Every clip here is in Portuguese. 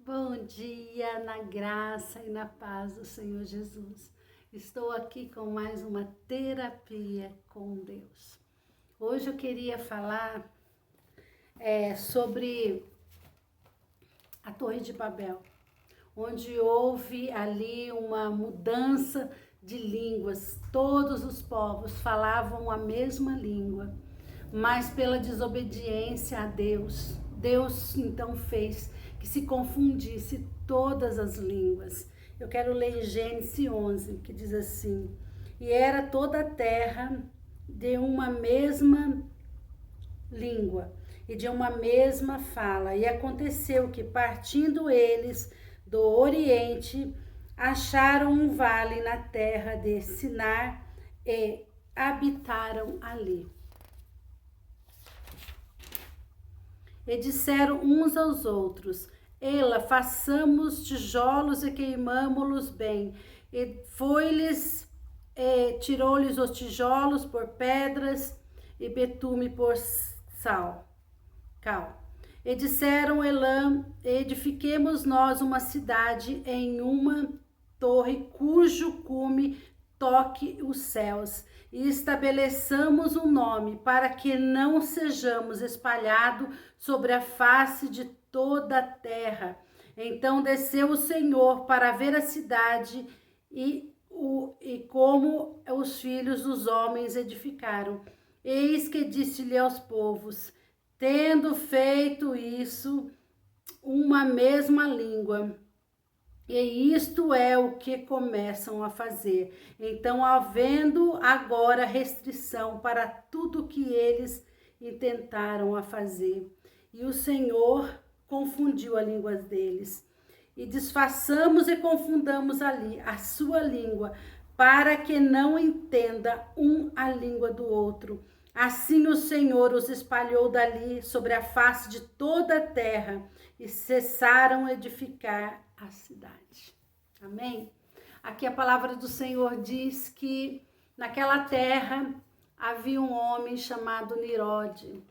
Bom dia, na graça e na paz do Senhor Jesus. Estou aqui com mais uma terapia com Deus. Hoje eu queria falar sobre a Torre de Babel, onde houve ali uma mudança de línguas. Todos os povos falavam a mesma língua, mas pela desobediência a Deus, Deus então fez que se confundisse todas as línguas. Eu quero ler em Gênesis 11, que diz assim: e era toda a terra de uma mesma língua e de uma mesma fala. E aconteceu que, partindo eles do Oriente, acharam um vale na terra de Sinar e habitaram ali. E disseram uns aos outros: ela, façamos tijolos e queimamo-los bem. E foi-lhes, tirou-lhes os tijolos por pedras e betume por cal. E disseram Elã: edifiquemos nós uma cidade em uma torre cujo cume toque os céus, e estabeleçamos um nome, para que não sejamos espalhados sobre a face de toda a terra. Então desceu o Senhor para ver a cidade e como os filhos dos homens edificaram. Eis que disse-lhe aos povos: tendo feito isso, uma mesma língua, e isto é o que começam a fazer. Então, havendo agora restrição para tudo que eles intentaram a fazer, e o Senhor confundiu a língua deles, e desfaçamos e confundamos ali a sua língua, para que não entenda um a língua do outro. Assim o Senhor os espalhou dali sobre a face de toda a terra, e cessaram edificar a cidade. Amém? Aqui a palavra do Senhor diz que naquela terra havia um homem chamado Nirode.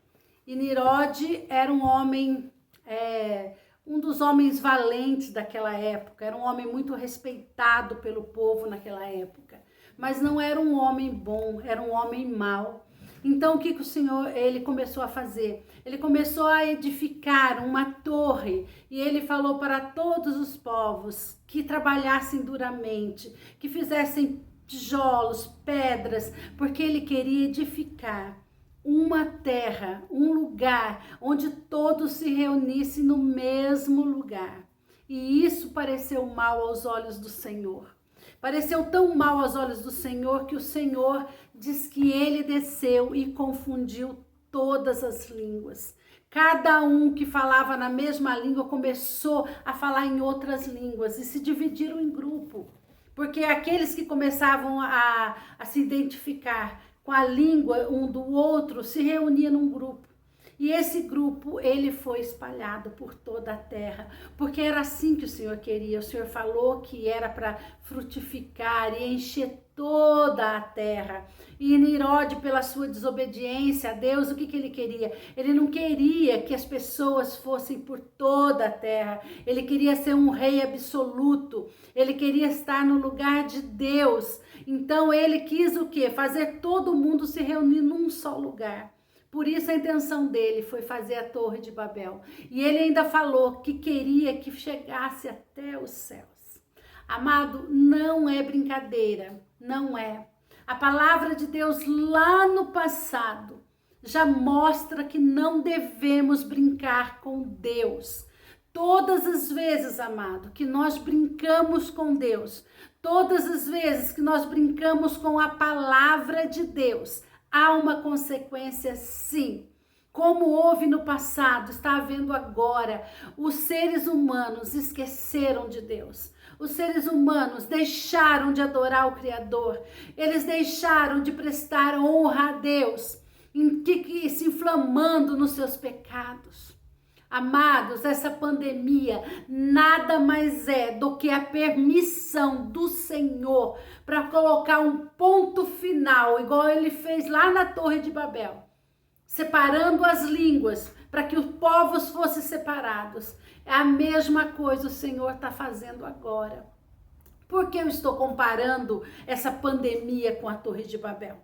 E Nirode era um homem, um dos homens valentes daquela época. Era um homem muito respeitado pelo povo naquela época. Mas não era um homem bom, era um homem mau. Então, o que o Senhor, ele começou a fazer? Ele começou a edificar uma torre, e ele falou para todos os povos que trabalhassem duramente, que fizessem tijolos, pedras, porque ele queria edificar uma terra, um lugar onde todos se reunissem no mesmo lugar. E isso pareceu mal aos olhos do Senhor. Pareceu tão mal aos olhos do Senhor que o Senhor diz que ele desceu e confundiu todas as línguas. Cada um que falava na mesma língua começou a falar em outras línguas e se dividiram em grupo. Porque aqueles que começavam a se identificar com a língua um do outro se reuniam num grupo. E esse grupo, ele foi espalhado por toda a terra, porque era assim que o Senhor queria. O Senhor falou que era para frutificar e encher toda a terra. E Nirode, pela sua desobediência a Deus, o que ele queria? Ele não queria que as pessoas fossem por toda a terra. Ele queria ser um rei absoluto. Ele queria estar no lugar de Deus. Então ele quis o quê? Fazer todo mundo se reunir num só lugar. Por isso a intenção dele foi fazer a Torre de Babel. E ele ainda falou que queria que chegasse até os céus. Amado, não é brincadeira, não é. A palavra de Deus lá no passado já mostra que não devemos brincar com Deus. Todas as vezes, amado, que nós brincamos com Deus, todas as vezes que nós brincamos com a palavra de Deus, há uma consequência, sim. Como houve no passado, está havendo agora. Os seres humanos esqueceram de Deus. Os seres humanos deixaram de adorar o Criador. Eles deixaram de prestar honra a Deus, se inflamando nos seus pecados. Amados, essa pandemia nada mais é do que a permissão do Senhor para colocar um ponto final, igual ele fez lá na Torre de Babel, separando as línguas para que os povos fossem separados. É a mesma coisa o Senhor está fazendo agora. Por que eu estou comparando essa pandemia com a Torre de Babel?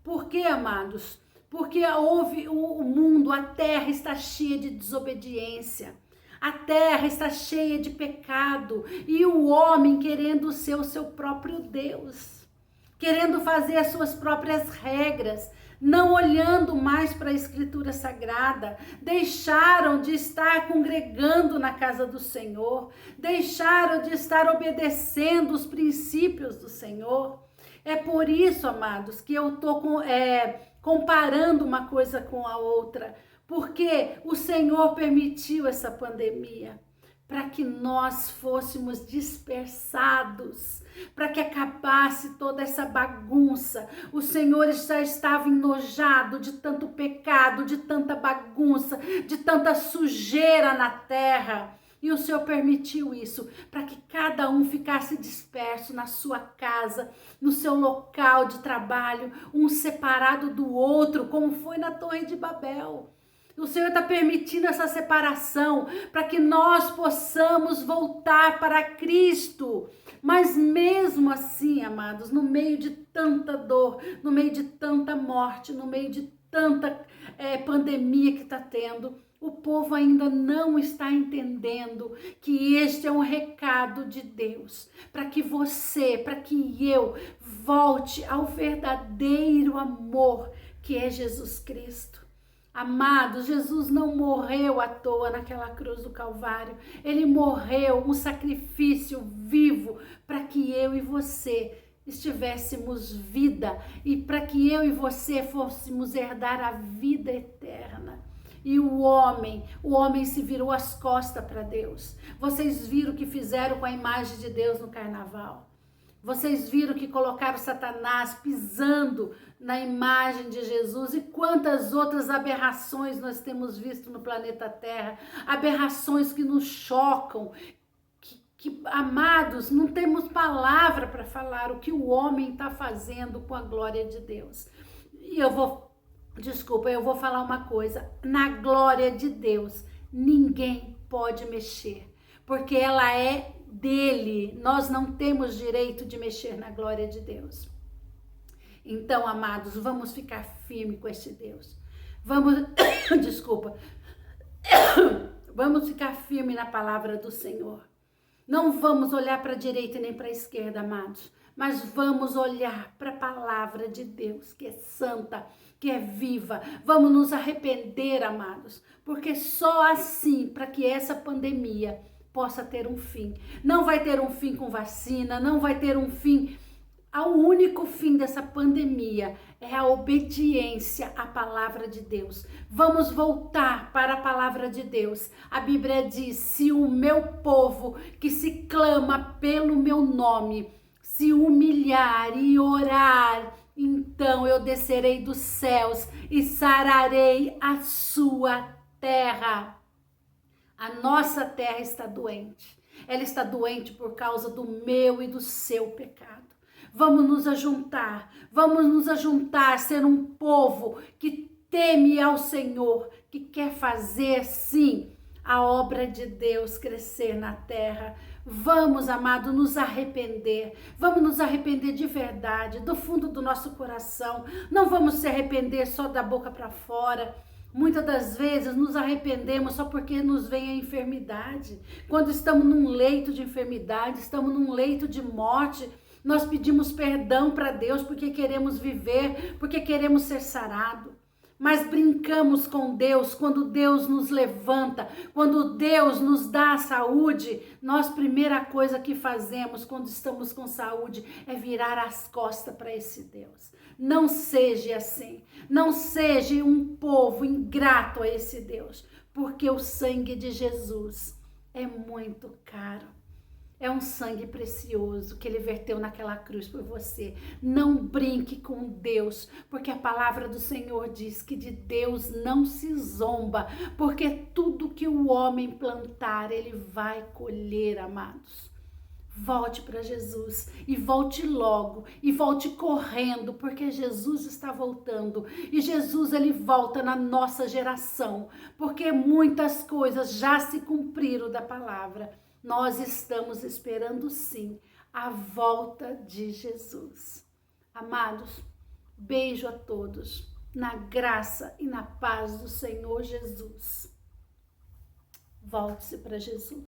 Por que, amados? Porque houve o mundo, a terra está cheia de desobediência. A terra está cheia de pecado e o homem querendo ser o seu próprio Deus, querendo fazer as suas próprias regras, não olhando mais para a Escritura Sagrada, deixaram de estar congregando na casa do Senhor, deixaram de estar obedecendo os princípios do Senhor. É por isso, amados, que eu estou comparando uma coisa com a outra, porque o Senhor permitiu essa pandemia para que nós fôssemos dispersados, para que acabasse toda essa bagunça. O Senhor já estava enojado de tanto pecado, de tanta bagunça, de tanta sujeira na terra. E o Senhor permitiu isso para que cada um ficasse disperso na sua casa, no seu local de trabalho, um separado do outro, como foi na Torre de Babel. O Senhor está permitindo essa separação para que nós possamos voltar para Cristo. Mas mesmo assim, amados, no meio de tanta dor, no meio de tanta morte, no meio de tanta pandemia que está tendo, o povo ainda não está entendendo que este é um recado de Deus, para que você, para que eu volte ao verdadeiro amor que é Jesus Cristo. Amados, Jesus não morreu à toa naquela cruz do Calvário. Ele morreu um sacrifício vivo para que eu e você estivéssemos vida e para que eu e você fôssemos herdar a vida eterna. E o homem se virou as costas para Deus. Vocês viram o que fizeram com a imagem de Deus no carnaval. Vocês viram que colocaram Satanás pisando na imagem de Jesus e quantas outras aberrações nós temos visto no planeta Terra, aberrações que nos chocam, amados, não temos palavra para falar o que o homem está fazendo com a glória de Deus. E eu vou falar uma coisa, na glória de Deus ninguém pode mexer, porque ela é dele, nós não temos direito de mexer na glória de Deus. Então, amados, vamos ficar firme com este Deus. Vamos ficar firme na palavra do Senhor. Não vamos olhar para a direita nem para a esquerda, amados, mas vamos olhar para a palavra de Deus, que é santa, que é viva. Vamos nos arrepender, amados, porque só assim, para que essa pandemia possa ter um fim. Não vai ter um fim com vacina, não vai ter um fim. O único fim dessa pandemia é a obediência à palavra de Deus. Vamos voltar para a palavra de Deus. A Bíblia diz: se o meu povo, que se clama pelo meu nome, se humilhar e orar, então eu descerei dos céus e sararei a sua terra. A nossa terra está doente. Ela está doente por causa do meu e do seu pecado. Vamos nos ajuntar, ser um povo que teme ao Senhor, que quer fazer, sim, a obra de Deus crescer na terra. Vamos, amado, nos arrepender. Vamos nos arrepender de verdade, do fundo do nosso coração. Não vamos se arrepender só da boca para fora. Muitas das vezes nos arrependemos só porque nos vem a enfermidade. Quando estamos num leito de enfermidade, estamos num leito de morte, nós pedimos perdão para Deus porque queremos viver, porque queremos ser sarado. Mas brincamos com Deus quando Deus nos levanta, quando Deus nos dá a saúde. Nós, primeira coisa que fazemos quando estamos com saúde é virar as costas para esse Deus. Não seja assim, não seja um povo ingrato a esse Deus, porque o sangue de Jesus é muito caro. É um sangue precioso que ele verteu naquela cruz por você. Não brinque com Deus, porque a palavra do Senhor diz que de Deus não se zomba, porque tudo que o homem plantar, ele vai colher, amados. Volte para Jesus e volte logo e volte correndo, porque Jesus está voltando e Jesus ele volta na nossa geração, porque muitas coisas já se cumpriram da palavra. Nós estamos esperando sim a volta de Jesus. Amados, beijo a todos, na graça e na paz do Senhor Jesus. Volte-se para Jesus.